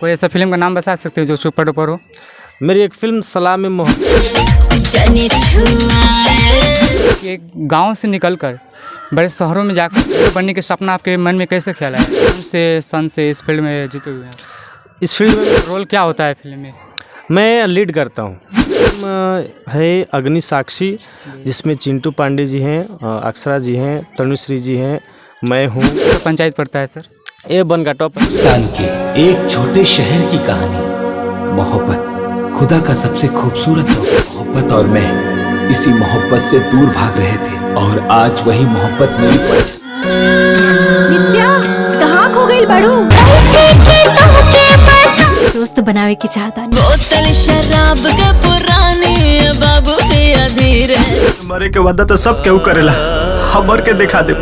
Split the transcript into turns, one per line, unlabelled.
कोई ऐसा फिल्म का नाम बता सकते हो जो सुपर डुपर हो?
मेरी एक फिल्म सलामी मोहब्बत।
एक गांव से निकलकर बड़े शहरों में जाकर बनने के सपना आपके मन में कैसे ख्याल आया? कौन से सन से इस फील्ड में जुटे हुए हैं?
इस फील्ड में
रोल क्या होता है फिल्म में?
मैं लीड करता हूँ। फिल्म है अग्नि साक्षी, जिसमें चिंटू पांडे जी हैं, अक्षरा जी हैं, तनुश्री जी हैं, मैं हूँ।
तो पंचायत पड़ता है सर।
ए बन का टॉप।
पाकिस्तान के एक छोटे शहर की कहानी। मोहब्बत खुदा का सबसे खूबसूरत मोहब्बत और मैं इसी मोहब्बत से दूर भाग रहे थे और आज वही मोहब्बत मेरी
नित्या कहाँ खो गई बड़ू? दोस्त बनावे की चाहता नहीं।
बोतल शराब के पुरानी बाबू पिया धीरे।
मरे के वादा तो सब केहू करेला, हमर के दिखा दे।